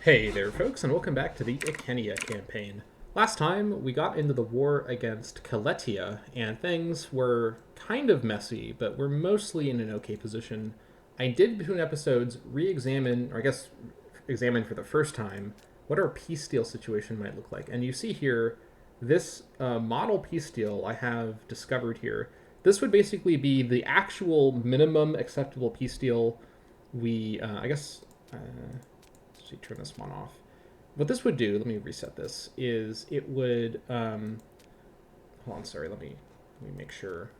Hey there, folks, and welcome back to the Icenia campaign. Last time, we got into the war against Caletia, and things were kind of messy, but we're mostly in an okay position. I did, between episodes, re-examine, or I guess examine for the first time, what our peace deal situation might look like. And you see here, this model peace deal I have discovered here. This would basically be the actual minimum acceptable peace deal I guess... turn this one off. What this would do, let me reset this, is it would, hold on, sorry, let me make sure.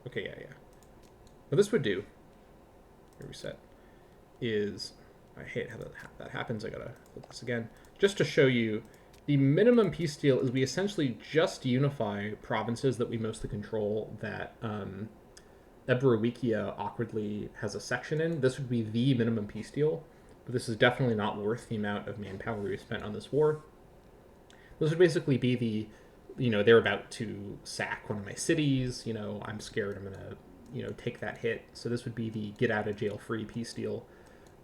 Okay, yeah. What this would do, reset, is, I hate how that happens, I gotta flip this again, just to show you, the minimum peace deal is we essentially just unify provinces that we mostly control that Ebrowikia awkwardly has a section in. This would be the minimum peace deal. But this is definitely not worth the amount of manpower we spent on this war. This would basically be they're about to sack one of my cities, I'm scared I'm going to, take that hit. So this would be the get out of jail free peace deal.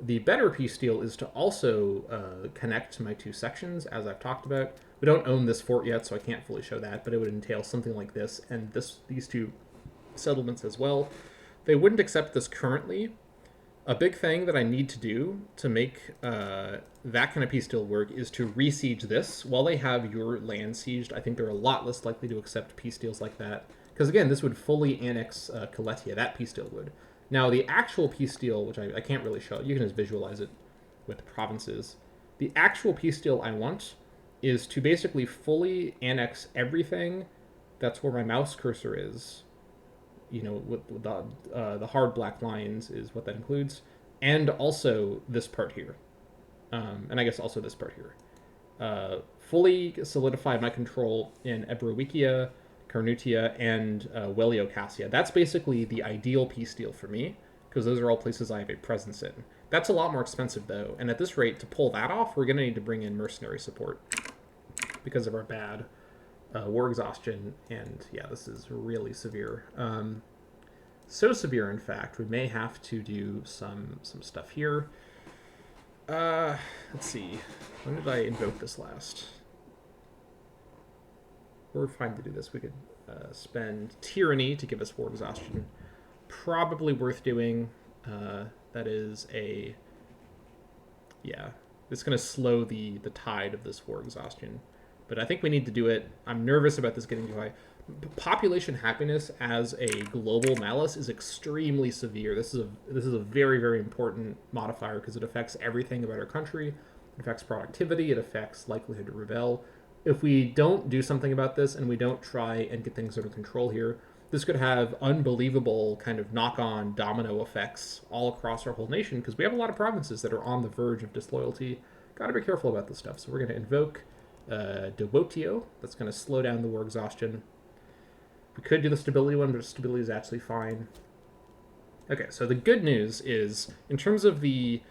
The better peace deal is to also connect to my two sections, as I've talked about. We don't own this fort yet, so I can't fully show that, but it would entail something like this, and these two settlements as well. They wouldn't accept this currently. A big thing that I need to do to make that kind of peace deal work is to re-siege this. While they have your land sieged, I think they're a lot less likely to accept peace deals like that. Because again, this would fully annex Caletia. That peace deal would. Now, the actual peace deal, which I can't really show, you can just visualize it with the provinces. The actual peace deal I want is to basically fully annex everything. That's where my mouse cursor is. With the hard black lines is what that includes, and also this part here, and I guess also this part here. Fully solidify my control in Ebrowikia, Carnutia, and Weliocassia. That's basically the ideal peace deal for me, because those are all places I have a presence in. That's a lot more expensive, though, and at this rate, to pull that off, we're going to need to bring in mercenary support because of our bad war exhaustion, and yeah, this is really severe. So severe, in fact, we may have to do some stuff here. Let's see. When did I invoke this last? We're fine to do this. We could spend Tyranny to give us war exhaustion. Probably worth doing. That is a... Yeah. It's going to slow the tide of this war exhaustion. But I think we need to do it. I'm nervous about this getting too high. Population happiness as a global malice is extremely severe. This is a very, very important modifier because it affects everything about our country. It affects productivity. It affects likelihood to rebel. If we don't do something about this and we don't try and get things under control here, this could have unbelievable kind of knock-on domino effects all across our whole nation because we have a lot of provinces that are on the verge of disloyalty. Got to be careful about this stuff. So we're going to invoke Devotio. That's going to slow down the war exhaustion. We could do the stability one, but stability is actually fine. Okay, so the good news is, in terms of the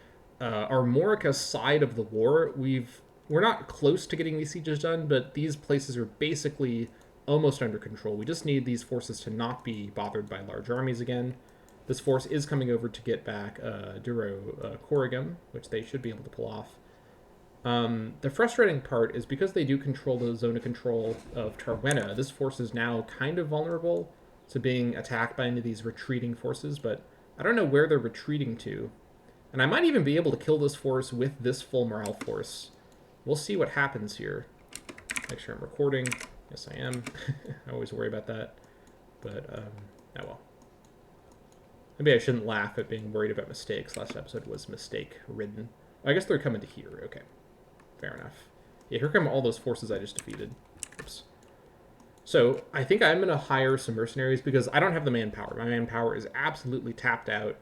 Armorica side of the war, we're not close to getting these sieges done, but these places are basically almost under control. We just need these forces to not be bothered by large armies again. This force is coming over to get back Duro Corrigan, which they should be able to pull off. The frustrating part is because they do control the zone of control of Tarwena, this force is now kind of vulnerable to being attacked by any of these retreating forces, but I don't know where they're retreating to. And I might even be able to kill this force with this full morale force. We'll see what happens here. Make sure I'm recording. Yes, I am. I always worry about that. But, oh well. Maybe I shouldn't laugh at being worried about mistakes. Last episode was mistake-ridden. I guess they're coming to here. Okay. Fair enough. Yeah, here come all those forces I just defeated. Oops. So, I think I'm going to hire some mercenaries because I don't have the manpower. My manpower is absolutely tapped out.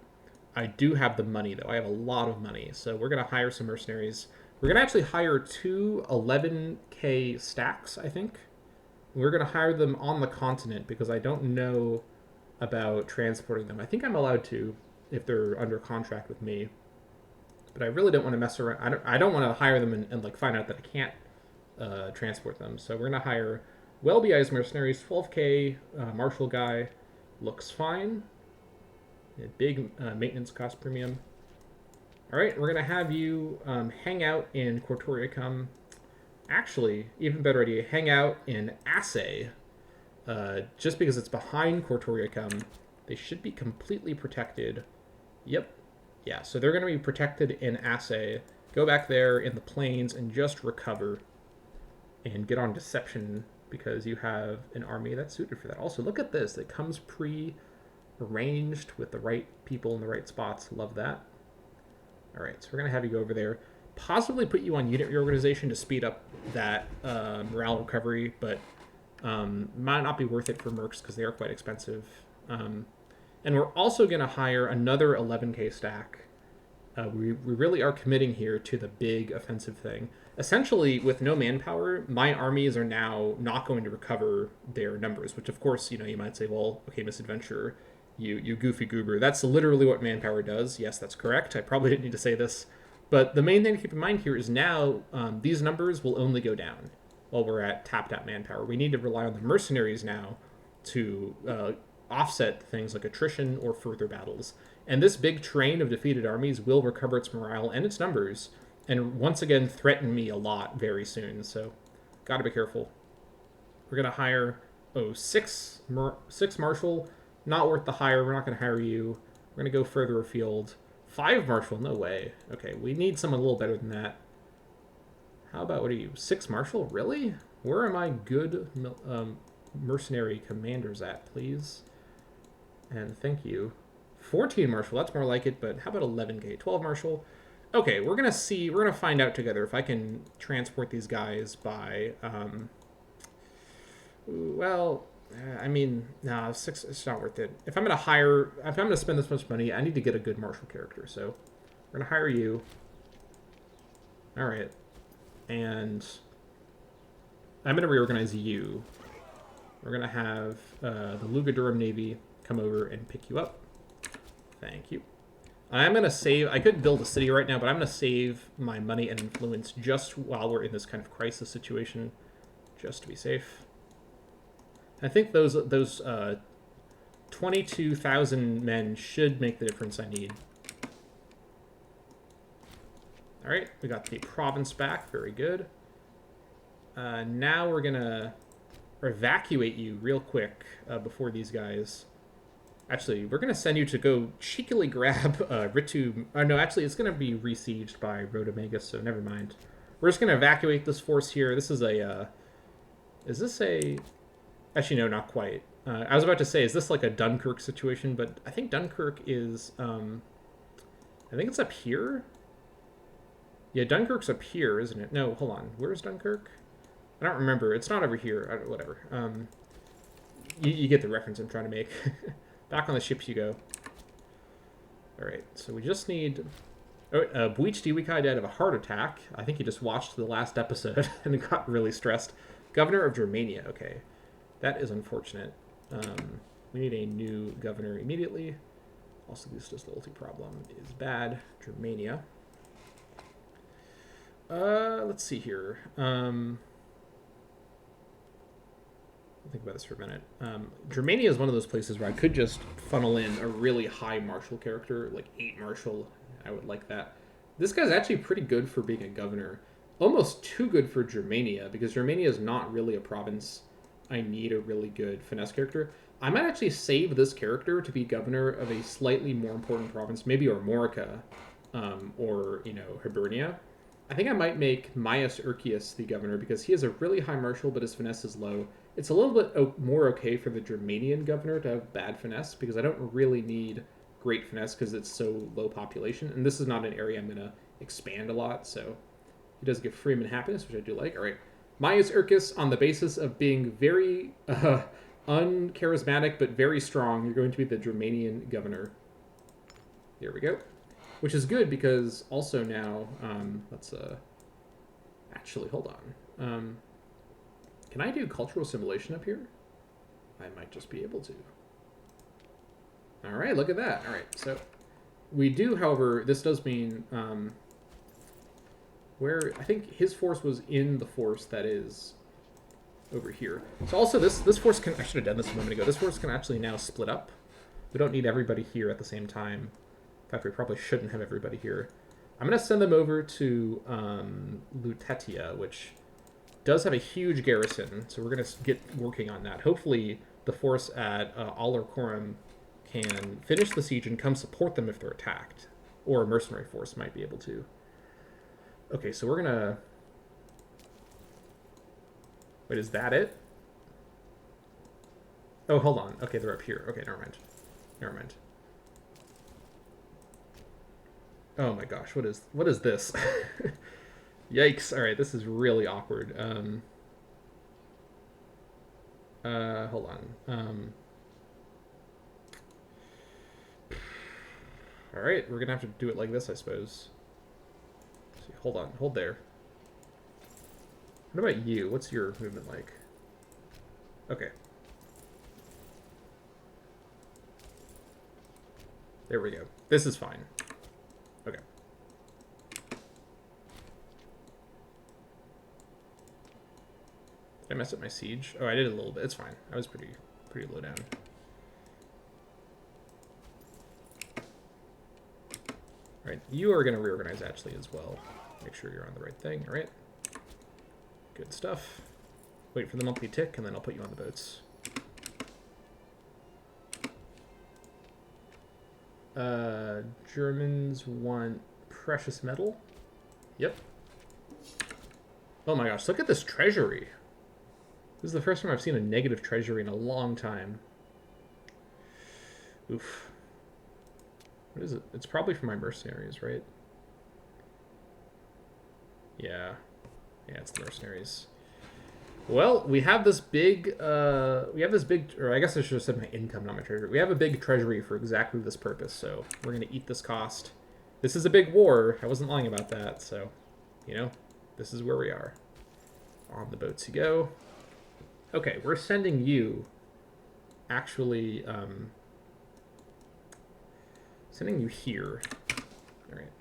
I do have the money, though. I have a lot of money. So, we're going to hire some mercenaries. We're going to actually hire two 11k stacks, I think. We're going to hire them on the continent because I don't know about transporting them. I think I'm allowed to if they're under contract with me. But I really don't want to mess around. I don't want to hire them and like find out that I can't transport them. So we're going to hire Welby-Eyes mercenaries, 12k martial guy. Looks fine. A big maintenance cost premium. All right, we're gonna have you hang out in Cortoriacum. Actually, even better idea, hang out in Assay. Just because it's behind Cortoriacum, they should be completely protected. Yep. Yeah, so they're going to be protected in Assay. Go back there in the plains and just recover. And get on Deception because you have an army that's suited for that. Also, look at this. It comes pre-arranged with the right people in the right spots. Love that. All right, so we're going to have you go over there. Possibly put you on unit reorganization to speed up that morale recovery, but might not be worth it for mercs because they are quite expensive. And we're also going to hire another 11k stack. We really are committing here to the big offensive thing. Essentially, with no manpower, my armies are now not going to recover their numbers, which of course, you might say, well, okay, Misadventurer, you goofy goober. That's literally what manpower does. Yes, that's correct. I probably didn't need to say this. But the main thing to keep in mind here is now these numbers will only go down while we're at tapped out manpower. We need to rely on the mercenaries now to offset things like attrition or further battles. And this big train of defeated armies will recover its morale and its numbers, and once again threaten me a lot very soon. So, gotta be careful. We're gonna hire six marshal. Not worth the hire. We're not gonna hire you. We're gonna go further afield. 5 marshal. No way. Okay, we need someone a little better than that. How about, what are you? 6 marshal? Really? Where are my good mercenary commanders at, please? And thank you. 14 marshal, that's more like it, but how about 11k? 12 marshal. Okay, we're gonna find out together if I can transport these guys by I mean, no, 6, it's not worth it. If I'm gonna spend this much money, I need to get a good marshal character, so we're gonna hire you. Alright. And I'm gonna reorganize you. We're gonna have the Lugadurum Navy come over and pick you up. Thank you. I'm going to save... I could build a city right now, but I'm going to save my money and influence just while we're in this kind of crisis situation, just to be safe. I think those 22,000 men should make the difference I need. All right, we got the province back. Very good. Now we're going to evacuate you real quick before these guys... Actually, we're going to send you to go cheekily grab Ritu... no, actually, it's going to be besieged by Rhodomagus, so never mind. We're just going to evacuate this force here. This is a... is this a... Actually, no, not quite. I was about to say, is this like a Dunkirk situation? But I think Dunkirk is... I think it's up here? Yeah, Dunkirk's up here, isn't it? No, hold on. Where's Dunkirk? I don't remember. It's not over here. Whatever. You get the reference I'm trying to make. Back on the ships you go. Alright, so we just need... Oh, Bleach Diwikai died of a heart attack. I think he just watched the last episode and got really stressed. Governor of Germania, okay. That is unfortunate. We need a new governor immediately. Also, this disloyalty problem is bad. Germania. Let's see here. Think about this for a minute. Germania is one of those places where I could just funnel in a really high martial character, like 8 martial. I would like that. This guy's actually pretty good for being a governor. Almost too good for Germania, because Germania is not really a province I need a really good finesse character. I might actually save this character to be governor of a slightly more important province, maybe Armorica, or, Hibernia. I think I might make Maius Urquius the governor, because he has a really high martial, but his finesse is low. It's a little bit more okay for the Germanian governor to have bad finesse, because I don't really need great finesse because it's so low population. And this is not an area I'm going to expand a lot, so he does give freedom and happiness, which I do like. All right. Maius Urquius, on the basis of being very uncharismatic but very strong, you're going to be the Germanian governor. There we go. Which is good because also now, let's actually, hold on. Can I do cultural assimilation up here? I might just be able to. All right, look at that. All right, so we do, however, this does mean where I think his force was in the force that is over here. So also this force can, I should have done this a moment ago. This force can actually now split up. We don't need everybody here at the same time. In fact, we probably shouldn't have everybody here. I'm going to send them over to Lutetia, which does have a huge garrison, so we're going to get working on that. Hopefully the force at Alarcorum can finish the siege and come support them if they're attacked. Or a mercenary force might be able to. Okay, so we're going to... Wait, is that it? Oh, hold on. Okay, they're up here. Okay, never mind. Never mind. Oh my gosh, what is this? Yikes. Alright, this is really awkward. Hold on. Alright, we're gonna have to do it like this, I suppose. Let's see, hold on, hold there. What about you? What's your movement like? Okay. There we go. This is fine. Okay. Did I mess up my siege? Oh, I did a little bit. It's fine. I was pretty low down. Alright, you are going to reorganize actually as well. Make sure you're on the right thing. Alright. Good stuff. Wait for the monthly tick, and then I'll put you on the boats. Germans want precious metal. Yep. Oh my gosh, look at this treasury. This is the first time I've seen a negative treasury in a long time. Oof. What is it? It's probably for my mercenaries, right? Yeah. Yeah, it's the mercenaries. Well, we have this big, or I guess I should have said my income, not my treasury. We have a big treasury for exactly this purpose, so we're going to eat this cost. This is a big war. I wasn't lying about that, so, you know, this is where we are. On the boats you go. Okay, we're sending you, actually, sending you here. All right.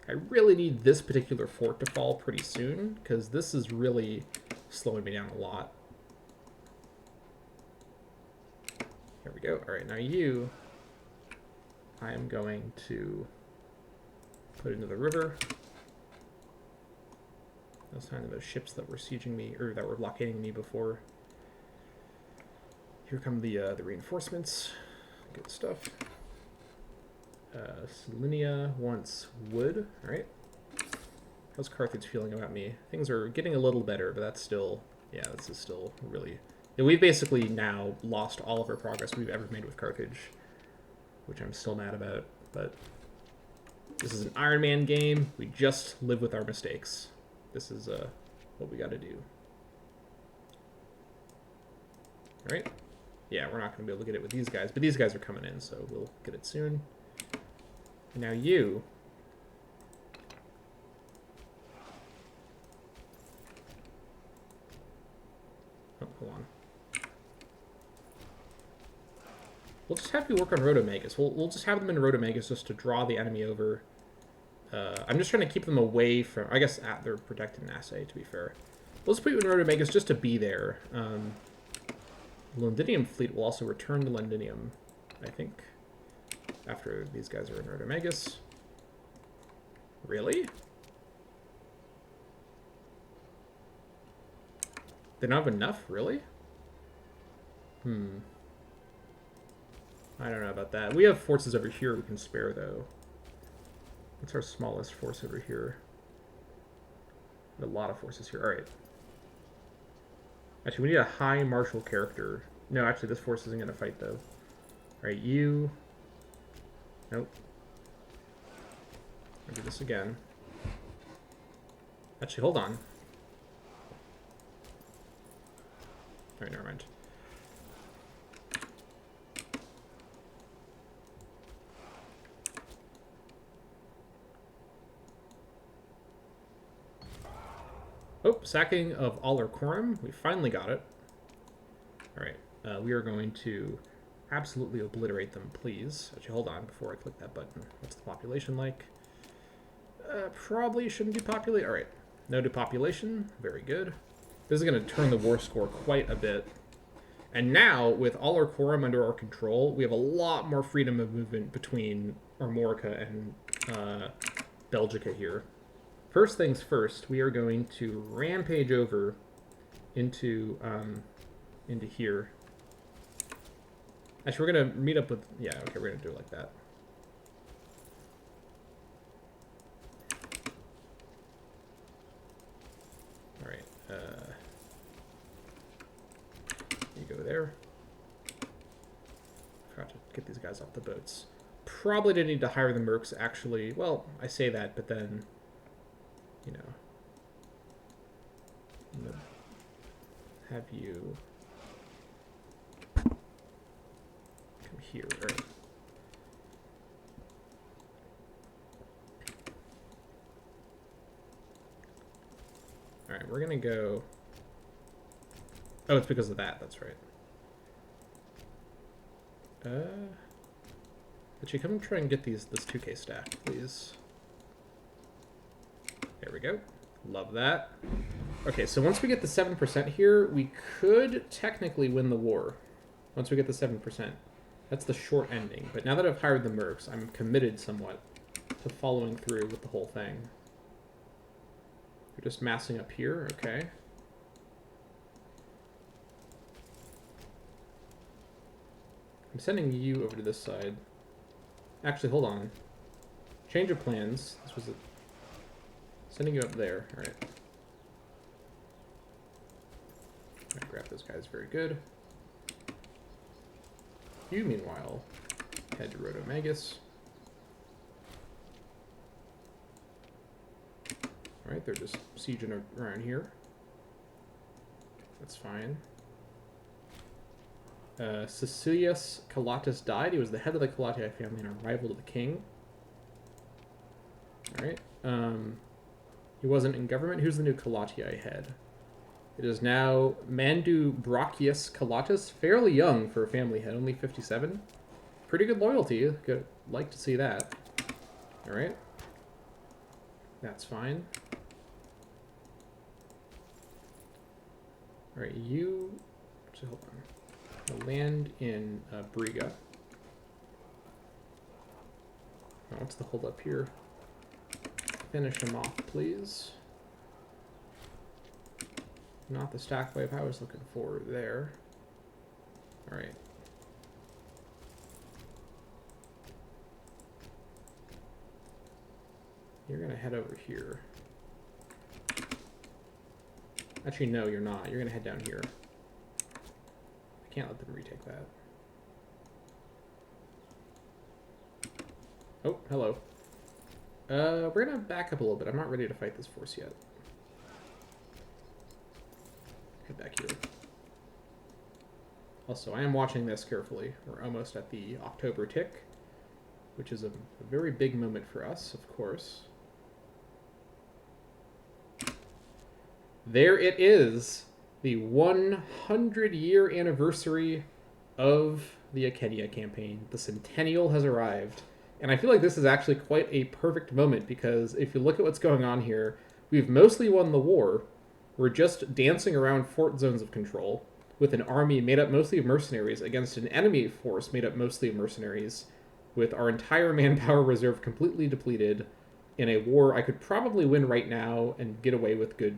I really need this particular fort to fall pretty soon, because this is really slowing me down a lot. Here we go. All right, now you, I am going to put into the river. Those kind of those ships that were sieging me, or that were blockading me before. Here come the reinforcements. Good stuff. Centennial wants wood. All right. How's Carthage feeling about me? Things are getting a little better, but that's still, yeah, this is still really... And we've basically now lost all of our progress we've ever made with Carthage, which I'm still mad about, but this is an Iron Man game. We just live with our mistakes. This is what we got to do. All right. Yeah, we're not going to be able to get it with these guys, but these guys are coming in, so we'll get it soon. And now you... Oh, hold on. We'll just have you work on Rotomagus. We'll just have them in Rotomagus just to draw the enemy over. I'm just trying to keep them away from... I guess they're protected in Assay, to be fair. We'll just put you in Rotomagus just to be there. Londinium fleet will also return to Londinium, I think, after these guys are in Rotomagus. Really? They don't have enough? Really? I don't know about that. We have forces over here we can spare, though. What's our smallest force over here? A lot of forces here. Alright. Actually, we need a high martial character. No, actually, this force isn't going to fight, though. Alright, you... Nope. I'll do this again. Actually, hold on. Alright, never mind. Oh, sacking of Alarcorum. We finally got it. Alright, we are going to absolutely obliterate them, please. Actually, hold on before I click that button. What's the population like? Probably shouldn't depopulate. Alright, no depopulation. Very good. This is going to turn the war score quite a bit. And now, with Alarcorum under our control, we have a lot more freedom of movement between Armorica and Belgica here. First things first, we are going to rampage over into here. Actually, we're gonna meet up with, yeah, okay, we're gonna do it like that. All right, you go there. Forgot to get these guys off the boats. Probably didn't need to hire the mercs, actually. Well, I say that, but then, you know, I'm gonna have you come here. All right. All right, we're gonna go. Oh, it's because of that. That's right. Actually, come try and get this 2K stack, please. There we go. Love that. Okay, so once we get the 7% here, we could technically win the war. Once we get the 7%. That's the short ending. But now that I've hired the mercs, I'm committed somewhat to following through with the whole thing. We're just massing up here, okay. I'm sending you over to this side. Actually, hold on. Change of plans. This was sending you up there. All right. Grab those guys. Very good. You, meanwhile, head to Rotomagus. All right, they're just sieging around here. That's fine. Cecilius Collatus died. He was the head of the Collatii family and a rival to the king. Alright. He wasn't in government. Who's the new Collatii head? It is now Mandu Brachius Collatus. Fairly young for a family head, only 57. Pretty good loyalty. Good. Like to see that. Alright. That's fine. Alright, you... Actually, hold on. Land in Briga. Oh, what's the hold up here? Finish him off, please. Not the stack wave I was looking for there. Alright. You're gonna head over here. Actually, no, you're not. You're gonna head down here. Can't let them retake that. Oh, hello. We're gonna back up a little bit. I'm not ready to fight this force yet. Head back here. Also, I am watching this carefully. We're almost at the October tick, which is a very big moment for us, of course. There it is! The 100-year anniversary of the Icenia campaign. The Centennial has arrived. And I feel like this is actually quite a perfect moment, because if you look at what's going on here, we've mostly won the war. We're just dancing around fort zones of control, with an army made up mostly of mercenaries against an enemy force made up mostly of mercenaries, with our entire manpower reserve completely depleted, in a war I could probably win right now and get away with good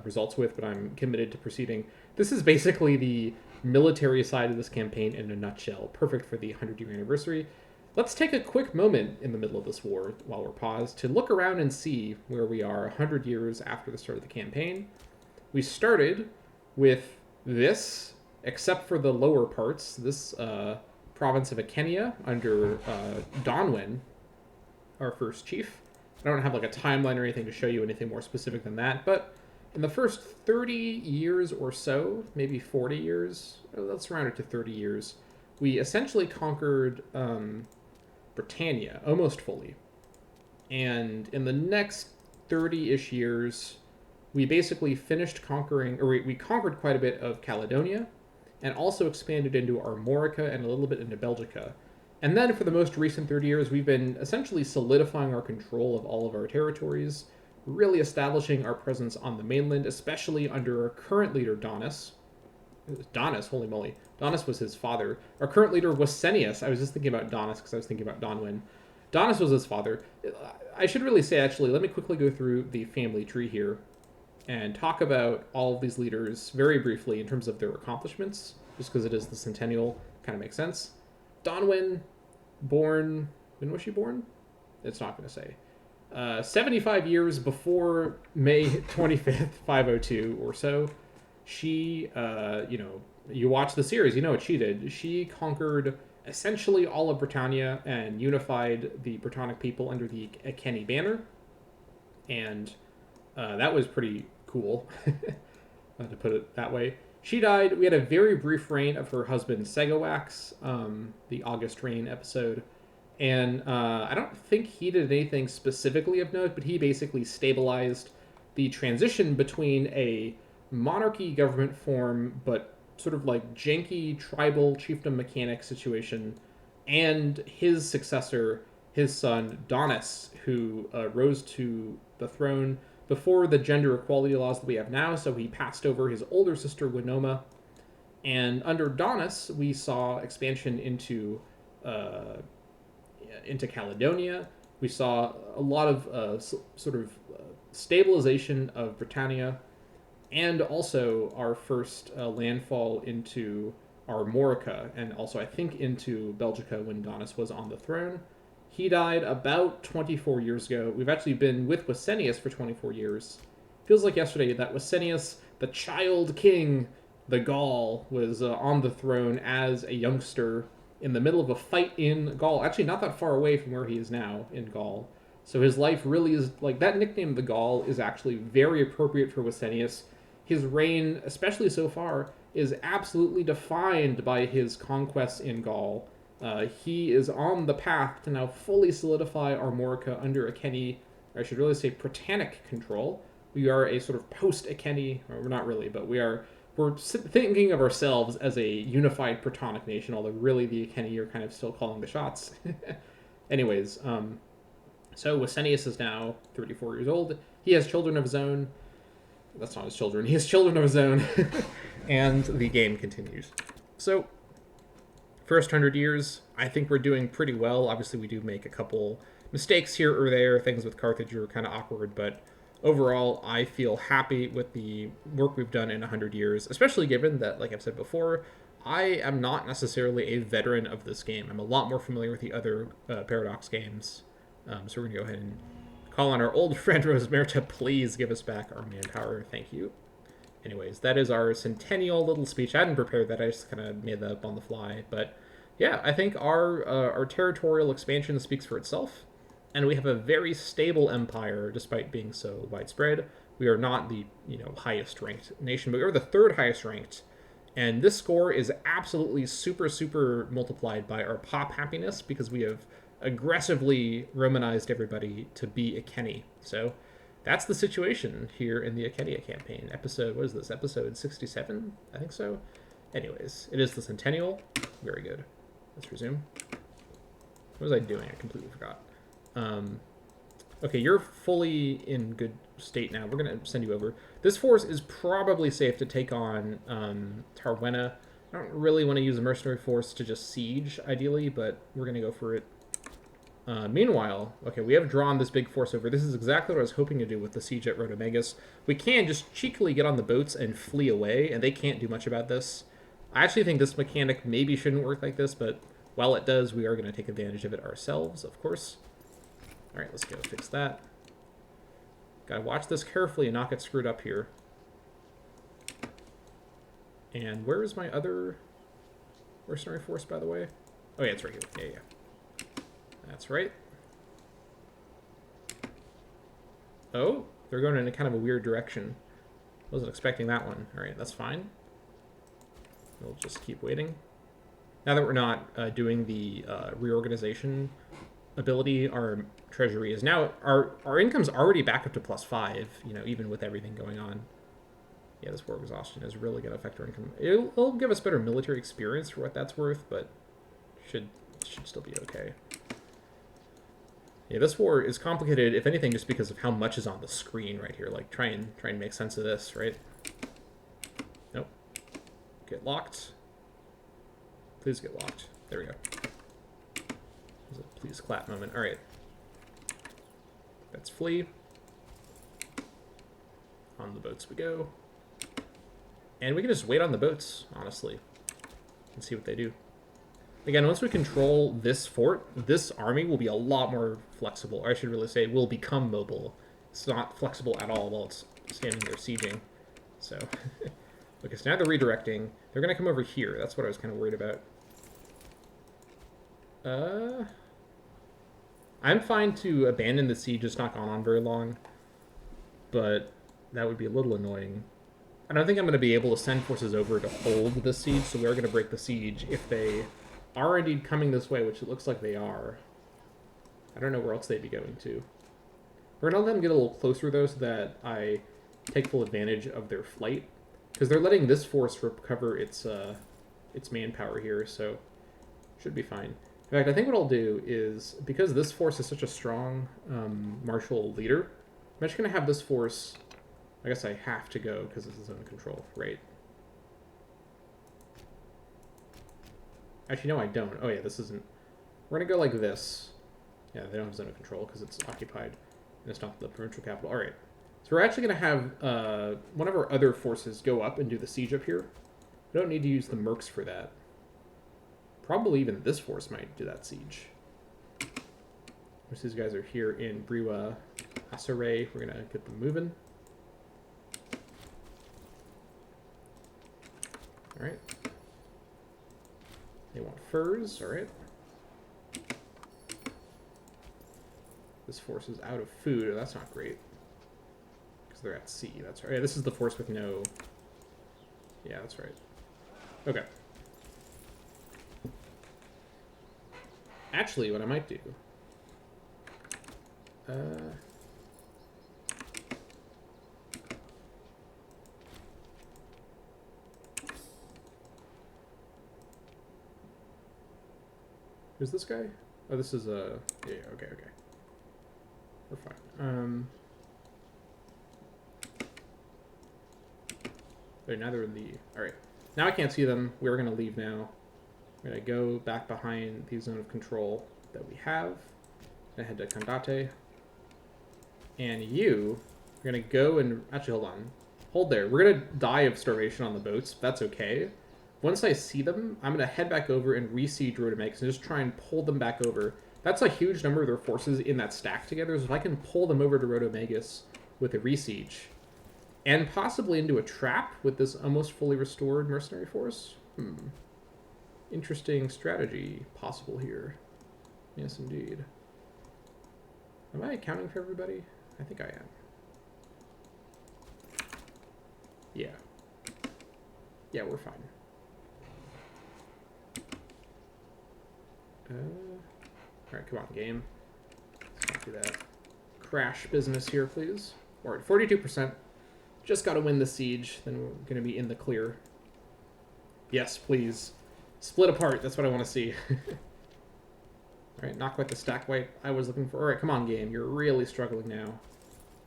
results with, but I'm committed to proceeding. This is basically the military side of this campaign in a nutshell. Perfect for the 100-year anniversary. Let's take a quick moment in the middle of this war, while we're paused, to look around and see where we are 100 years after the start of the campaign. We started with this, except for the lower parts, this province of Icenia under Donwyn, our first chief. I don't have like a timeline or anything to show you anything more specific than that, but in the first 30 years or so, maybe 40 years, let's round it to 30 years, we essentially conquered Britannia almost fully. And in the next 30-ish years, we basically finished conquering, or we conquered quite a bit of Caledonia, and also expanded into Armorica and a little bit into Belgica. And then for the most recent 30 years, we've been essentially solidifying our control of all of our territories, really establishing our presence on the mainland, especially under our current leader, Donis. Donis, holy moly. Donis was his father. Our current leader was Senius. I was just thinking about Donis because I was thinking about Donwyn. Donis was his father. I should really say, actually, let me quickly go through the family tree here and talk about all of these leaders very briefly in terms of their accomplishments, just because it is the Centennial, kind of makes sense. Donwyn, born, when was she born? It's not going to say. 75 years before May 25th, 502 or so, she, you watch the series, you know what she did. She conquered essentially all of Britannia and unified the Britannic people under the Icenia banner. And that was pretty cool, to put it that way. She died. We had a very brief reign of her husband Segowax, the August Reign episode. And I don't think he did anything specifically of note, but he basically stabilized the transition between a monarchy government form, but sort of like janky tribal chiefdom mechanic situation, and his successor, his son Donis, who rose to the throne before the gender equality laws that we have now. So he passed over his older sister Winoma, and under Donis, we saw expansion into Caledonia. We saw a lot of sort of stabilization of Britannia, and also our first landfall into Armorica, and also I think into Belgica when Donis was on the throne. He died about 24 years ago. We've actually been with Wisenius for 24 years. Feels like yesterday that Wisenius, the child king, the Gaul, was on the throne as a youngster in the middle of a fight in Gaul. Actually, not that far away from where he is now in Gaul. So his life really is, like, that nickname, the Gaul, is actually very appropriate for Wisenius. His reign, especially so far, is absolutely defined by his conquests in Gaul. He is on the path to now fully solidify Armorica under Iceni, or I should really say Britannic control. We are a sort of post-Iceni, or we're not really, but we're thinking of ourselves as a unified Britannic nation, although really the Iceni are kind of still calling the shots. Anyways, so Wisenius is now 34 years old. He has children of his own. That's not his children. He has children of his own. And the game continues. So, first 100 years, I think we're doing pretty well. Obviously, we do make a couple mistakes here or there. Things with Carthage are kind of awkward, but overall, I feel happy with the work we've done in 100 years, especially given that, like I've said before, I am not necessarily a veteran of this game. I'm a lot more familiar with the other Paradox games. So we're going to go ahead and call on our old friend Rosemary to please give us back our manpower. Thank you. Anyways, that is our Centennial little speech. I hadn't prepared that. I just kind of made that up on the fly. But yeah, I think our territorial expansion speaks for itself. And we have a very stable empire, despite being so widespread. We are not the highest ranked nation, but we're the third highest ranked. And this score is absolutely super multiplied by our pop happiness, because we have aggressively Romanized everybody to be Iceni. So that's the situation here in the Icenia campaign. What is this? Episode 67? I think so. Anyways, it is the Centennial. Very good. Let's resume. What was I doing? I completely forgot. Okay, you're fully in good state now. We're going to send you over. This force is probably safe to take on Tarwena. I don't really want to use a mercenary force to just siege, ideally, but we're going to go for it. Meanwhile, okay, we have drawn this big force over. This is exactly what I was hoping to do with the siege at Rhodomegas. We can just cheekily get on the boats and flee away, and they can't do much about this. I actually think this mechanic maybe shouldn't work like this, but while it does, we are going to take advantage of it ourselves, of course. All right, let's go fix that. Gotta watch this carefully and not get screwed up here. And where is my other mercenary force, by the way? Oh, yeah, it's right here. Yeah. That's right. Oh, they're going in a kind of a weird direction. Wasn't expecting that one. All right, that's fine. We'll just keep waiting. Now that we're not doing the reorganization ability, our treasury is now... Our income's already back up to +5, even with everything going on. Yeah, this war of exhaustion is really going to affect our income. It'll give us better military experience for what that's worth, but should still be okay. Yeah, this war is complicated, if anything, just because of how much is on the screen right here. Like, try and make sense of this, right? Nope. Get locked. Please get locked. There we go. Is it please clap moment. All right. Let's flee. On the boats we go. And we can just wait on the boats, honestly, and see what they do. Again, once we control this fort, this army will be a lot more flexible. Or I should really say, will become mobile. It's not flexible at all while it's standing there sieging. So, okay, so now they're redirecting. They're going to come over here. That's what I was kind of worried about. I'm fine to abandon the siege. It's not gone on very long. But that would be a little annoying. I don't think I'm going to be able to send forces over to hold the siege, so we are going to break the siege if they are indeed coming this way, which it looks like they are. I don't know where else they'd be going to. We're going to let them get a little closer, though, so that I take full advantage of their flight. Because they're letting this force recover its manpower here, so should be fine. In fact, I think what I'll do is, because this force is such a strong martial leader, I'm just going to have this force... I guess I have to go because it's zone control, right? Actually, no, I don't. Oh, yeah, this isn't... We're going to go like this. Yeah, they don't have zone of control because it's occupied and it's not the provincial capital. All right. So we're actually going to have one of our other forces go up and do the siege up here. We don't need to use the mercs for that. Probably even this force might do that siege. Most of these guys are here in Briwa Asare. We're going to get them moving. Alright. They want furs, alright. This force is out of food, that's not great. Because they're at sea, that's right. Yeah, this is the force with no... Yeah, that's right. Okay. Actually, what I might do... Who's this guy? Oh, this is a... Yeah, okay. We're fine. Wait, now they're in the... Alright. Now I can't see them. We're going to leave now. We're going to go back behind the zone of control that we have. Gonna head to Kandate. And you... We're going to go and... Actually, hold on. Hold there. We're going to die of starvation on the boats. That's okay. Once I see them, I'm going to head back over and re-siege Rhodomagus and just try and pull them back over. That's a huge number of their forces in that stack together, so if I can pull them over to Rhodomagus with a re-siege, and possibly into a trap with this almost fully restored mercenary force, interesting strategy possible here. Yes, indeed. Am I accounting for everybody? I think I am. Yeah. Yeah, we're fine. Alright, come on, game. Let's not do that. Crash business here, please. Alright, 42%. Just gotta win the siege, then we're gonna be in the clear. Yes, please. Split apart, that's what I want to see. Alright, not quite the stack wipe I was looking for. Alright, come on, game. You're really struggling now.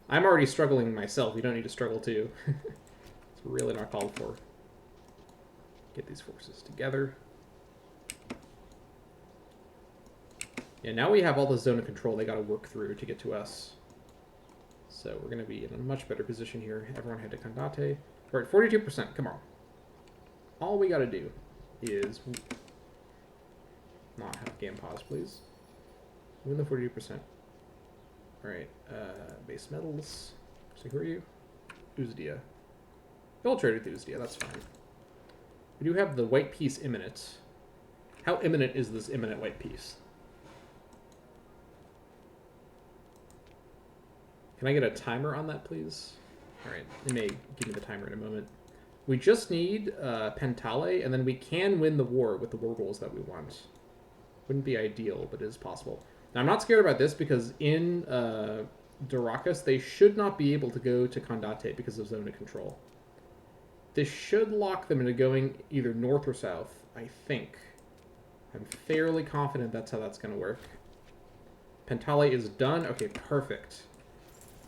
I'm already struggling myself. You don't need to struggle, too. It's really not called for. Get these forces together. Yeah, now we have all the zone of control they got to work through to get to us. So we're going to be in a much better position here. Everyone head to Kandate. All right, 42%. Come on. All we got to do is not have game pause, please. Win the 42%. All right, base metals. So who are you? Uzdia. You'll trade with Uzdia. That's fine. We do have the white piece imminent. How imminent is this imminent white piece? Can I get a timer on that, please? All right, it may give me the timer in a moment. We just need Pentale, and then we can win the war with the war goals that we want. Wouldn't be ideal, but it is possible. Now, I'm not scared about this because in Darakas, they should not be able to go to Kandate because of zone of control. This should lock them into going either north or south, I think. I'm fairly confident that's how that's going to work. Pentale is done. Okay, perfect.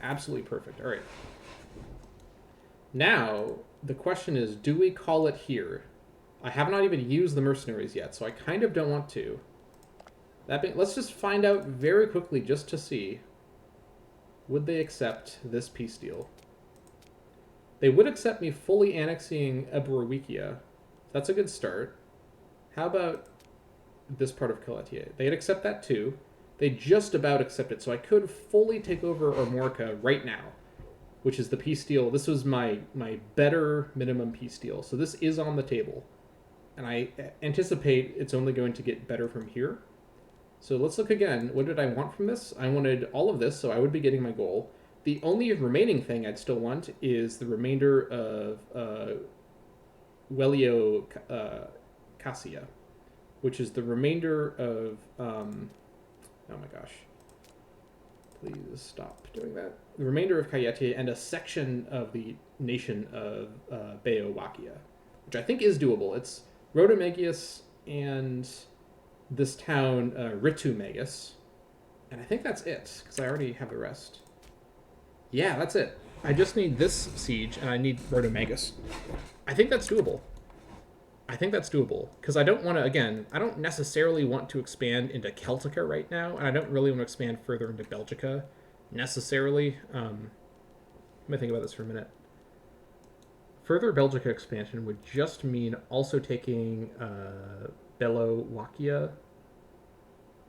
Absolutely perfect. All right. Now, the question is, do we call it here? I have not even used the mercenaries yet, so I kind of don't want to. Let's just find out very quickly just to see. Would they accept this peace deal? They would accept me fully annexing Ebrowikia. That's a good start. How about this part of Kaletier? They'd accept that too. They just about accept it, so I could fully take over Armorica right now, which is the peace deal. This was my better minimum peace deal, so this is on the table. And I anticipate it's only going to get better from here. So let's look again. What did I want from this? I wanted all of this, so I would be getting my goal. The only remaining thing I'd still want is the remainder of Welio Cassia, which is the remainder of... oh my gosh. Please stop doing that. The remainder of Kayete and a section of the nation of Beowakia, which I think is doable. It's Rhodomegius and this town, Ritumegus. And I think that's it, because I already have the rest. Yeah, that's it. I just need this siege, and I need Rhodomegus. I think that's doable. Because I don't want to, again, I don't necessarily want to expand into Celtica right now, and I don't really want to expand further into Belgica, necessarily. Let me think about this for a minute. Further Belgica expansion would just mean also taking Belowakia,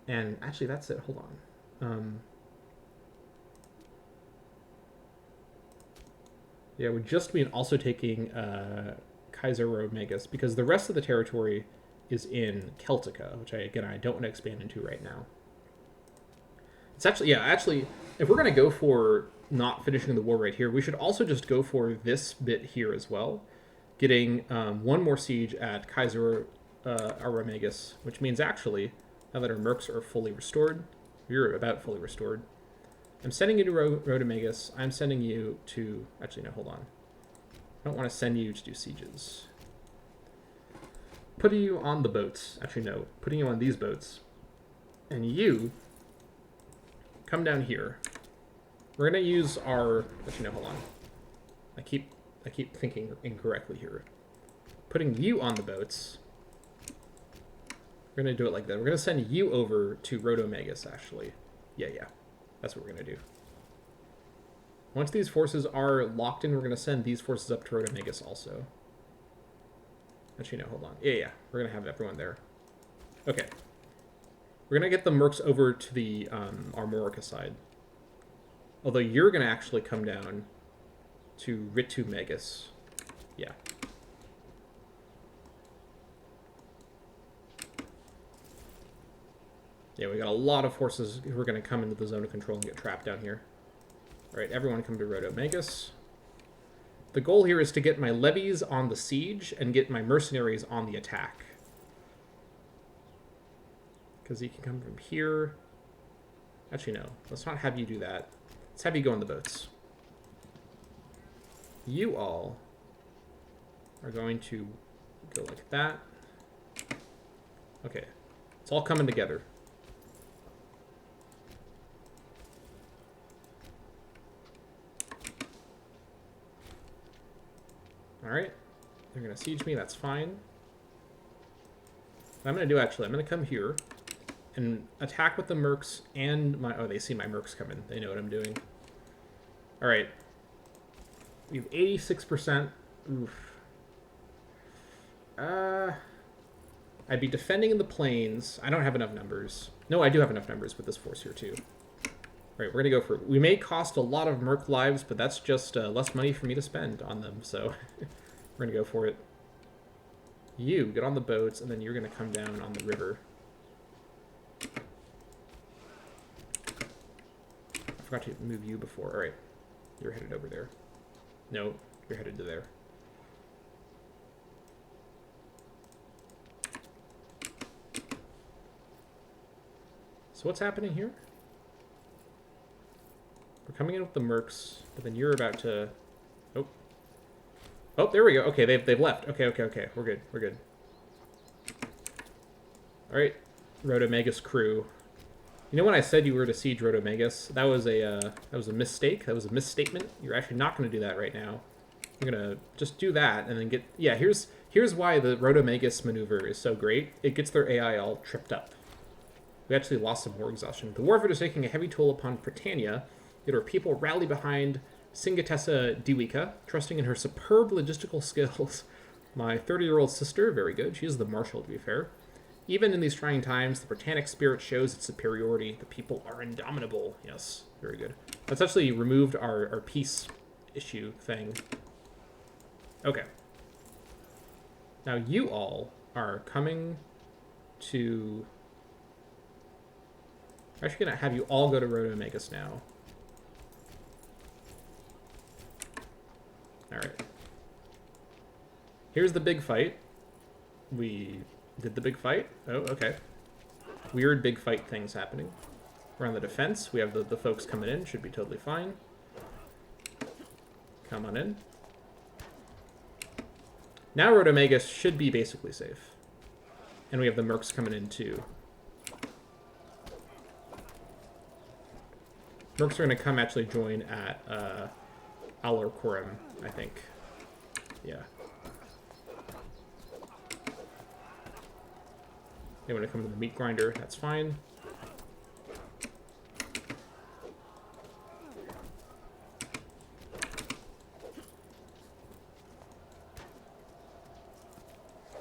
and actually that's it, hold on. Yeah, it would just mean also taking Kaiser Romegas, because the rest of the territory is in Celtica, which I don't want to expand into right now. It's actually, if we're going to go for not finishing the war right here, we should also just go for this bit here as well, getting one more siege at Kaiser Romegas, which means actually, now that our mercs are fully restored, you're about fully restored, I'm sending you to Rhodomegas. I'm sending you to... Actually, no, hold on. I don't want to send you to do sieges. Putting you on the boats. Actually, no. Putting you on these boats. And you come down here. We're going to use our... Actually, no, hold on. I keep thinking incorrectly here. Putting you on the boats. We're going to do it like that. We're going to send you over to Rhodomegas, actually. Yeah. That's what we're going to do. Once these forces are locked in, we're going to send these forces up to Rhodomegas also. Actually, no, hold on. Yeah. We're going to have everyone there. Okay. We're going to get the mercs over to the Armorica side. Although you're going to actually come down to Ritumegas. Yeah. Yeah, we got a lot of forces who are going to come into the zone of control and get trapped down here. All right, everyone come to Rhodomegas. The goal here is to get my levies on the siege and get my mercenaries on the attack. Because you can come from here. Actually, no. Let's not have you do that. Let's have you go on the boats. You all are going to go like that. Okay. It's all coming together. Alright, they're going to siege me, that's fine. What I'm going to do, actually, I'm going to come here and attack with the mercs and my... Oh, they see my mercs coming. They know what I'm doing. Alright. We have 86%. Oof. I'd be defending in the plains. I don't have enough numbers. No, I do have enough numbers with this force here, too. Alright, we're going to go for... We may cost a lot of merc lives, but that's just less money for me to spend on them, so... We're going to go for it. You, get on the boats, and then you're going to come down on the river. I forgot to move you before. Alright, you're headed over there. No, you're headed to there. So what's happening here? We're coming in with the mercs, but then you're about to... Oh, there we go. Okay, they've left. Okay. We're good. All right, Rhodomegas crew. You know when I said you were to siege Rhodomegas? That was a mistake. That was a misstatement. You're actually not going to do that right now. You're going to just do that and then get... Yeah, here's why the Rhodomegas maneuver is so great. It gets their AI all tripped up. We actually lost some war exhaustion. The war effort is taking a heavy toll upon Britannia, yet our people rally behind Singatessa Diwika, trusting in her superb logistical skills. My 30-year-old sister, very good. She is the marshal, to be fair. Even in these trying times, the Britannic spirit shows its superiority. The people are indomitable. Yes, very good. That's actually removed our peace issue thing. Okay. Now you all are coming to... I'm actually going to have you all go to Rhodomagus now. Alright. Here's the big fight. We did the big fight. Oh, okay. Weird big fight things happening. We're on the defense. We have the folks coming in. Should be totally fine. Come on in. Now Rhodomagus should be basically safe. And we have the mercs coming in too. Mercs are going to come actually join at Alorcorum, I think. Yeah. They want to come to the meat grinder. That's fine.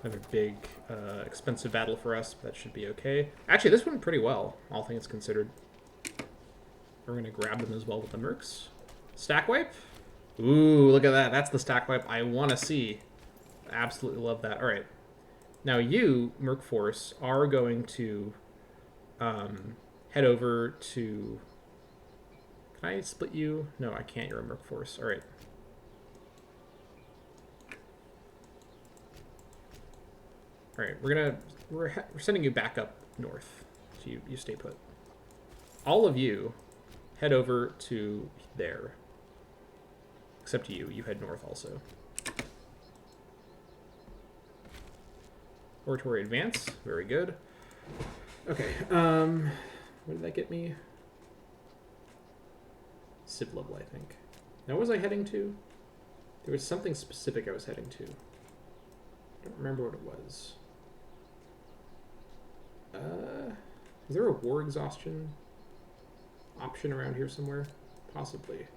Another big, expensive battle for us, but that should be okay. Actually, this went pretty well, all things considered. We're going to grab them as well with the mercs. Stack wipe? Ooh, look at that. That's the stack wipe I want to see. Absolutely love that. All right. Now you, Merc Force, are going to head over to... Can I split you? No, I can't. You're a Merc Force. All right. All right, we're sending you back up north, so you stay put. All of you head over to there, except you head north also. Oratory advance, very good. Okay, what did that get me? Civ level, I think. Now, what was I heading to? There was something specific I was heading to. I don't remember what it was. Is there a war exhaustion option around here somewhere? Possibly.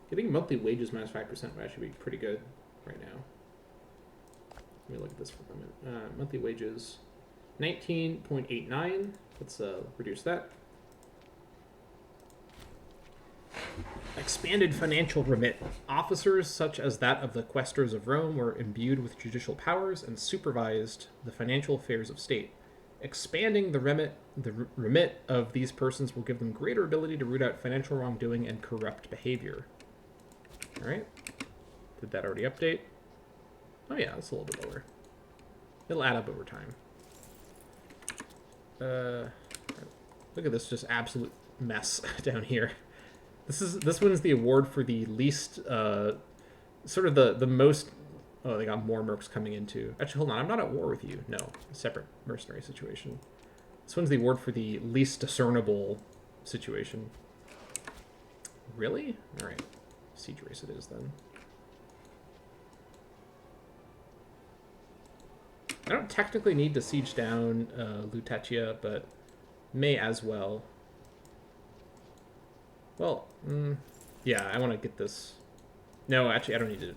Getting monthly wages minus 5% would actually be pretty good right now. Let me look at this for a moment. Monthly wages, 19.89. Let's reduce that. Expanded financial remit. Officers such as that of the quaestors of Rome were imbued with judicial powers and supervised the financial affairs of state. Expanding the remit of these persons will give them greater ability to root out financial wrongdoing and corrupt behavior. All right. Did that already update? Oh yeah, that's a little bit lower. It'll add up over time. Look at this just absolute mess down here. This one's the award for the least, sort of the most. Oh, they got more mercs coming into. Actually, hold on. I'm not at war with you. No, a separate mercenary situation. This one's the award for the least discernible situation. Really? All right. Siege race it is then. I don't technically need to siege down Lutetia, but may as well. Well, yeah, I want to get this. No, actually, I don't need to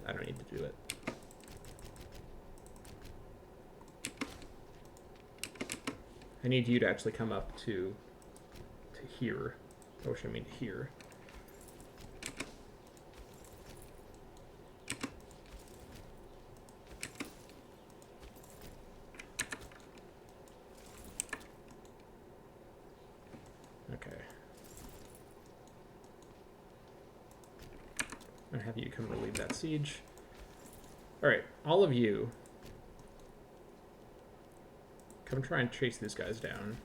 do it. I need you to actually come up to here. I wish I mean here. Okay. I'm gonna have you come relieve that siege. All right, all of you, come try and chase these guys down.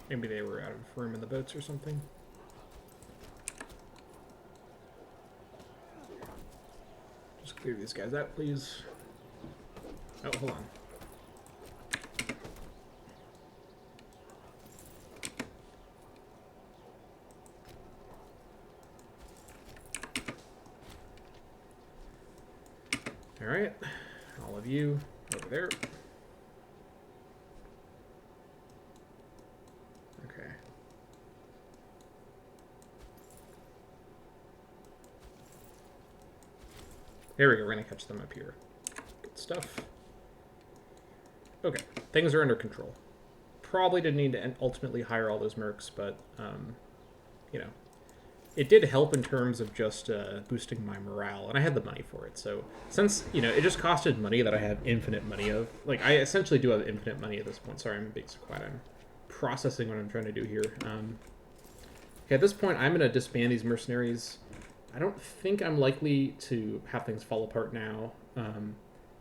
Maybe they were out of room in the boats or something. Just clear these guys out, please. Oh, hold on. All right, all of you over there. Okay. There we go, we're gonna catch them up here. Good stuff. Okay, things are under control. Probably didn't need to ultimately hire all those mercs, but, you know, it did help in terms of just boosting my morale, and I had the money for it. So since, you know, it just costed money that I have infinite money of, like, I essentially do have infinite money at this point. Sorry, I'm being so quiet. I'm processing what I'm trying to do here. Okay, at this point, I'm going to disband these mercenaries. I don't think I'm likely to have things fall apart now.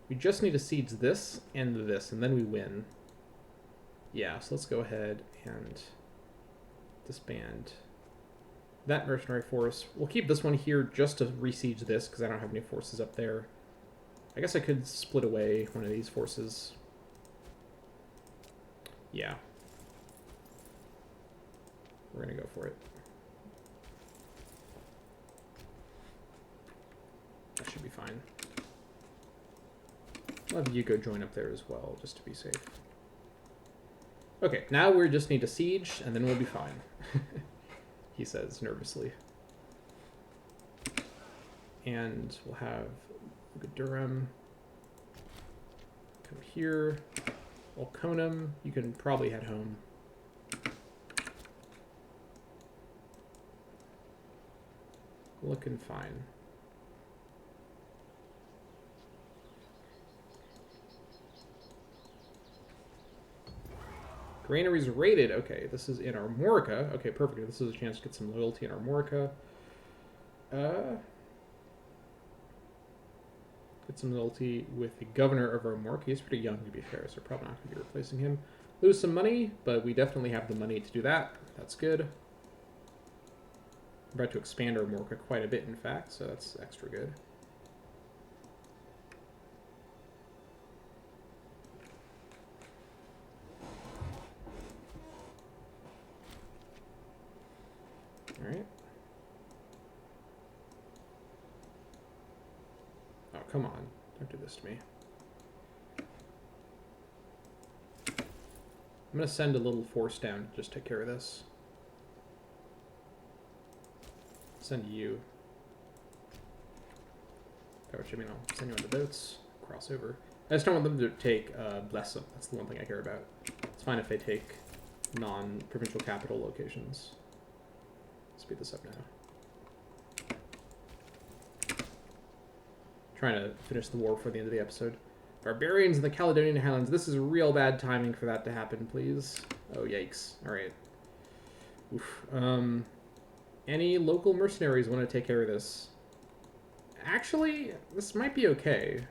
We just need to siege this, and then we win. Yeah, so let's go ahead and disband that mercenary force. We'll keep this one here just to re-siege this, because I don't have any forces up there. I guess I could split away one of these forces. Yeah. We're going to go for it. That should be fine. I'll have you go join up there as well, just to be safe. Okay, now we just need to siege, and then we'll be fine. He says nervously. And we'll have Durham come here. Volconum, you can probably head home. Looking fine. Granaries raided. Okay, this is in Armorica. Okay, perfect. This is a chance to get some loyalty in Armorica. Get some loyalty with the governor of Armorica. He's pretty young to be fair, so probably not going to be replacing him. Lose some money, but we definitely have the money to do that. That's good. We're about to expand Armorica quite a bit, in fact, so that's extra good. Alright. Oh, come on. Don't do this to me. I'm going to send a little force down to just take care of this. Send you. Oh, which I mean, I'll send you on the boats. Cross over. I just don't want them to take Blessem. That's the one thing I care about. It's fine if they take non-provincial capital locations. Speed this up now. Trying to finish the war before the end of the episode. Barbarians in the Caledonian Highlands. This is real bad timing for that to happen, please. Oh, yikes. Alright. Oof. Any local mercenaries want to take care of this? Actually, this might be okay.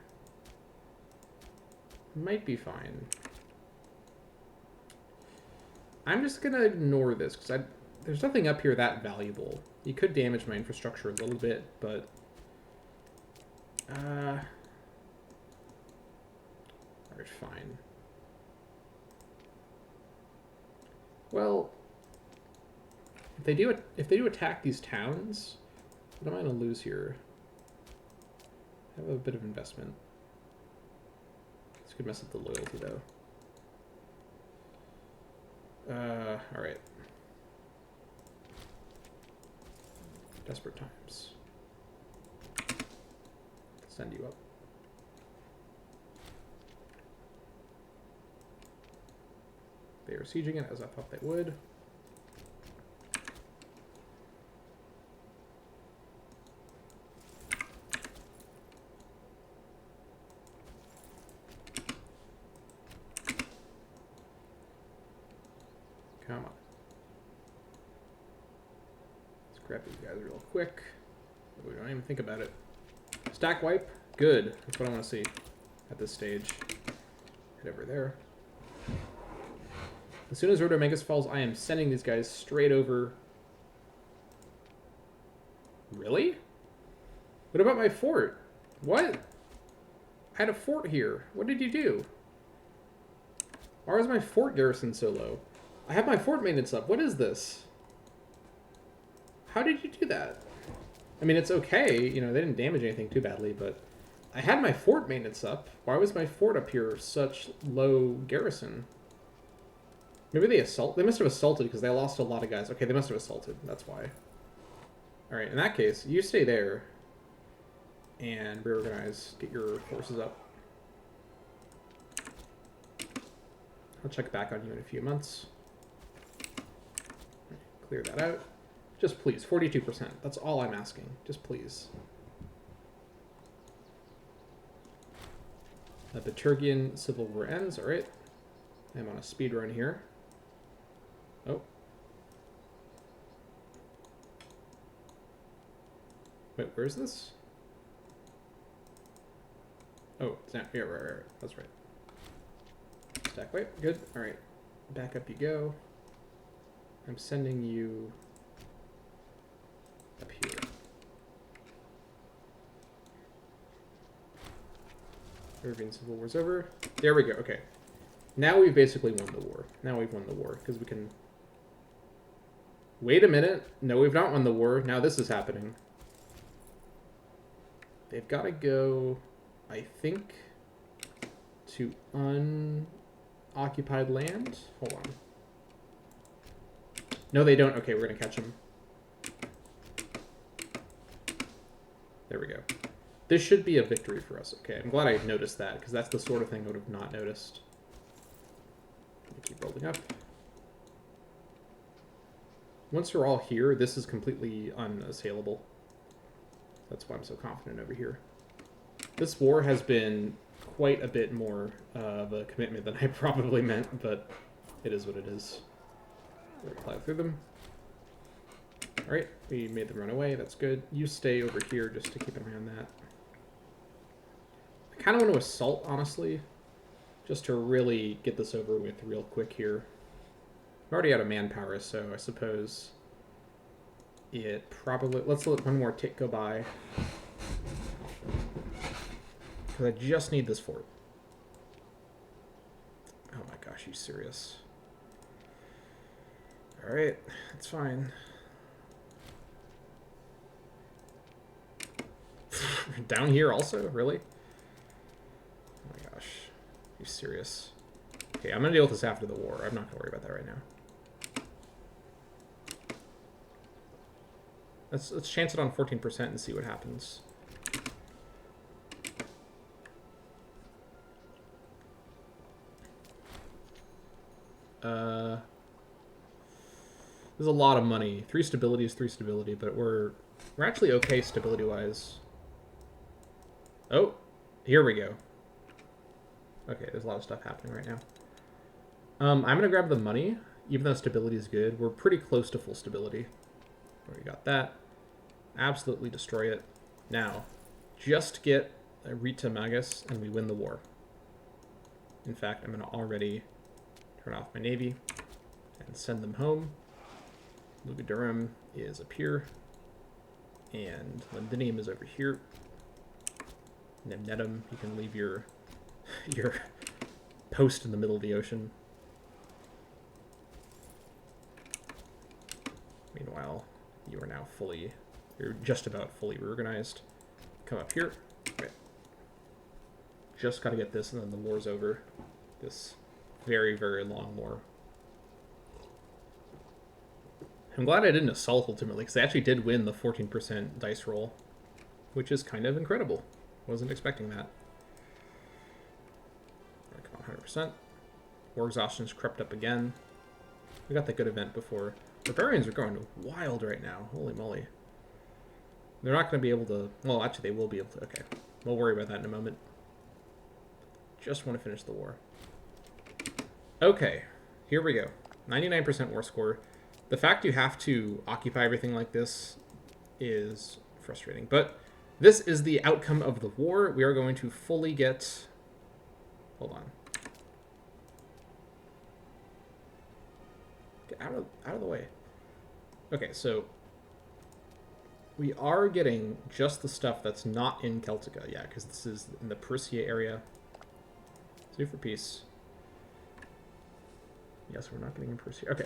Might be fine. I'm just gonna ignore this, because there's nothing up here that valuable. You could damage my infrastructure a little bit, but... Alright, fine. Well, if they do attack these towns, what am I gonna lose here? I have a bit of investment. This could mess up the loyalty though. Alright. Desperate times. Send you up. They are sieging it as I thought they would. Come on. Let's grab these guys real quick. We don't even think about it. Stack wipe? Good. That's what I want to see at this stage. Head over there. As soon as Rotomegas falls, I am sending these guys straight over. Really? What about my fort? What? I had a fort here. What did you do? Why was my fort garrison so low? I have my fort maintenance up. What is this? How did you do that? I mean, it's okay. You know, they didn't damage anything too badly, but I had my fort maintenance up. Why was my fort up here such low garrison? Maybe they must have assaulted because they lost a lot of guys. Okay, they must have assaulted. That's why. Alright, in that case, you stay there and reorganize. Get your forces up. I'll check back on you in a few months. Clear that out. Just please, 42%. That's all I'm asking. Just please. The Bitergian Civil War ends. Alright. I'm on a speed run here. Oh. Wait, where is this? Oh, it's not. Yeah, right. That's right. Stack wipe. Good. Alright. Back up you go. I'm sending you up here. European Civil War's over. There we go. Okay. Now we've basically won the war. Now we've won the war because we can... Wait a minute. No, we've not won the war. Now this is happening. They've got to go, I think, to unoccupied land. Hold on. No, they don't. Okay, we're going to catch them. There we go. This should be a victory for us. Okay, I'm glad I noticed that, because that's the sort of thing I would have not noticed. Let me keep rolling up. Once we're all here, this is completely unassailable. That's why I'm so confident over here. This war has been quite a bit more of a commitment than I probably meant, but it is what it is. We'll plow through them. Alright, we made them run away. That's good. You stay over here just to keep an eye on that. I kind of want to assault, honestly, just to really get this over with real quick here. I'm already out of manpower, so I suppose it probably... Let's let one more tick go by. Because I just need this fort. Oh my gosh, you serious? Alright, that's fine. Down here also? Really? Oh my gosh. You serious? Okay, I'm going to deal with this after the war. I'm not going to worry about that right now. Let's chance it on 14% and see what happens. There's a lot of money. 3 stability is 3 stability, but we're actually okay stability-wise. Oh, here we go. Okay, there's a lot of stuff happening right now. I'm going to grab the money, even though stability is good. We're pretty close to full stability. We got that. Absolutely destroy it. Now, just get a Rita Magus and we win the war. In fact, I'm going to already turn off my navy and send them home. Lugudurum is up here. And Londinium is over here. Nemnetum, you can leave your post in the middle of the ocean. Meanwhile, you are now you're just about fully reorganized. Come up here. Okay. Just got to get this and then the war's over. This very, very long war. I'm glad I didn't assault ultimately, because I actually did win the 14% dice roll, which is kind of incredible. Wasn't expecting that. Right, come on, 100%. War exhaustion's crept up again. We got that good event before. Barbarians are going wild right now. Holy moly. They're not going to be able to... Well, actually, they will be able to... Okay. We'll worry about that in a moment. Just want to finish the war. Okay. Here we go. 99% war score. The fact you have to occupy everything like this is frustrating. But this is the outcome of the war. We are going to fully get... Hold on. Get out of the way. Okay, so we are getting just the stuff that's not in Celtica, yeah, because this is in the Persia area. Save for peace. Yes, we're not getting in Persia. Okay.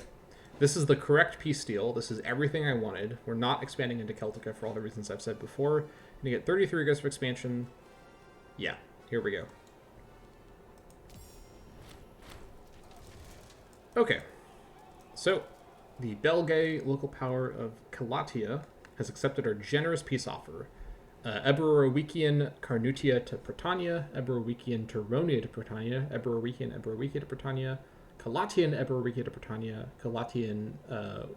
This is the correct peace deal. This is everything I wanted. We're not expanding into Celtica for all the reasons I've said before. Gonna get 33 aggressive expansion. Yeah, here we go. Okay. So, the Belgae local power of Calatia has accepted our generous peace offer. Eberowician Carnutia to Britannia, Eberowician Turonia to Britannia, Eberowician to Britannia, Calatian Eberowician to Britannia, Calatian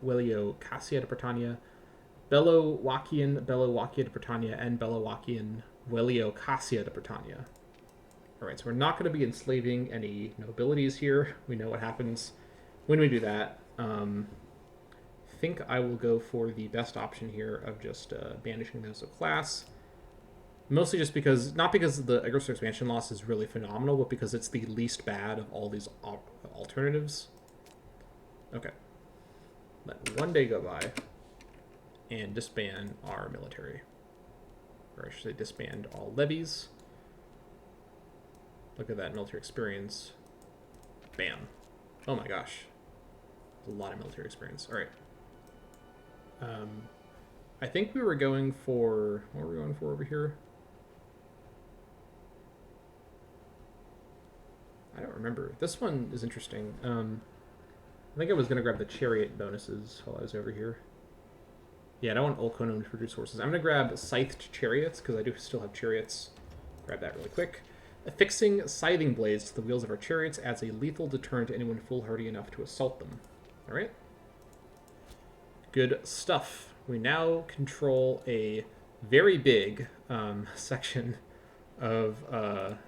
Welio Cassia to Britannia, Bellowacian to Britannia, and Bellowacian Welio Cassia to Britannia. Alright, so we're not going to be enslaving any nobilities here. We know what happens when we do that. I think I will go for the best option here of just banishing those of class. Mostly just because, not because the aggressive expansion loss is really phenomenal, but because it's the least bad of all these alternatives. Okay. Let one day go by and disband our military. Or I should say disband all levies. Look at that military experience. Bam. Oh my gosh. A lot of military experience. Alright. I think we were going for... What were we going for over here? I don't remember. This one is interesting. I think I was going to grab the chariot bonuses while I was over here. Yeah, I don't want Ulconum to produce horses. I'm going to grab scythed chariots, because I do still have chariots. Grab that really quick. Affixing scything blades to the wheels of our chariots adds a lethal deterrent to anyone foolhardy enough to assault them. Alright. Good stuff. We now control a very big section of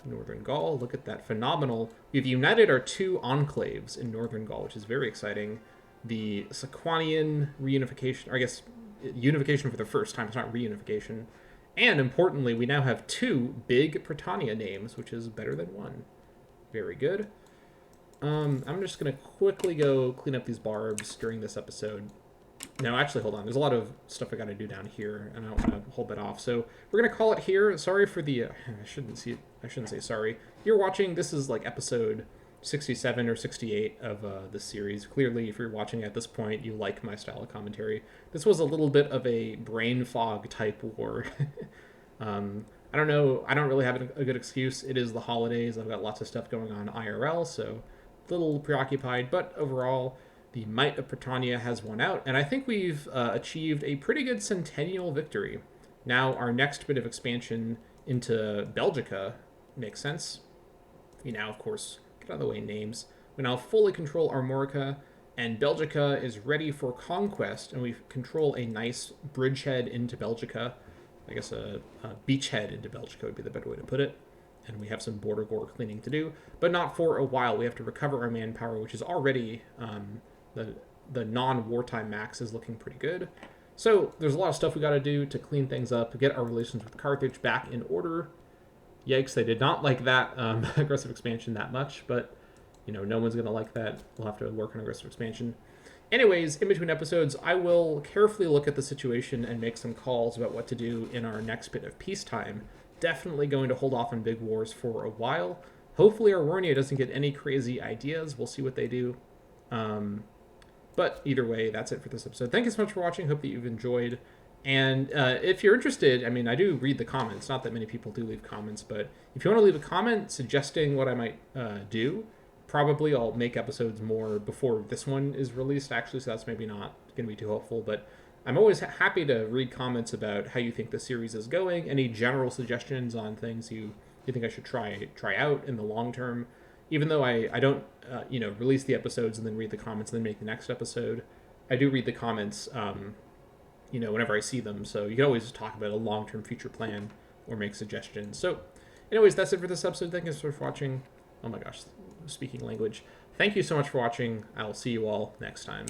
Northern Gaul. Look at that. Phenomenal. We've united our two enclaves in Northern Gaul, which is very exciting. The Sequanian reunification, or I guess unification for the first time. It's not reunification. And importantly, we now have two big Britannia names, which is better than one. Very good. I'm just going to quickly go clean up these barbs during this episode. No, actually, hold on. There's a lot of stuff I got to do down here, and I don't want to hold that off. So we're going to call it here. Sorry for the... I shouldn't say sorry. You're watching... This is like episode 67 or 68 of this series. Clearly, if you're watching at this point, you like my style of commentary. This was a little bit of a brain fog type war. I don't know. I don't really have a good excuse. It is the holidays. I've got lots of stuff going on IRL, so a little preoccupied. But overall, the might of Britannia has won out, and I think we've achieved a pretty good Centennial victory. Now, our next bit of expansion into Belgica makes sense. We now, of course, get out of the way names. We now fully control Armorica, and Belgica is ready for conquest, and we control a nice bridgehead into Belgica. I guess a beachhead into Belgica would be the better way to put it. And we have some border gore cleaning to do, but not for a while. We have to recover our manpower, which is already... the non-wartime max is looking pretty good. So there's a lot of stuff we got to do to clean things up, get our relations with Carthage back in order. Yikes, they did not like that aggressive expansion that much, but, you know, no one's going to like that. We'll have to work on aggressive expansion. Anyways, in between episodes, I will carefully look at the situation and make some calls about what to do in our next bit of peacetime. Definitely going to hold off on big wars for a while. Hopefully Arwarnia doesn't get any crazy ideas. We'll see what they do. But either way, that's it for this episode. Thank you so much for watching. Hope that you've enjoyed. And if you're interested, I mean, I do read the comments. Not that many people do leave comments, but if you want to leave a comment suggesting what I might do, probably I'll make episodes more before this one is released, actually, so that's maybe not going to be too helpful. But I'm always happy to read comments about how you think the series is going, any general suggestions on things you think I should try out in the long term. Even though I don't, release the episodes and then read the comments and then make the next episode, I do read the comments, whenever I see them. So you can always talk about a long-term future plan or make suggestions. So, anyways, that's it for this episode. Thank you so much for watching. Oh my gosh, speaking language. Thank you so much for watching. I'll see you all next time.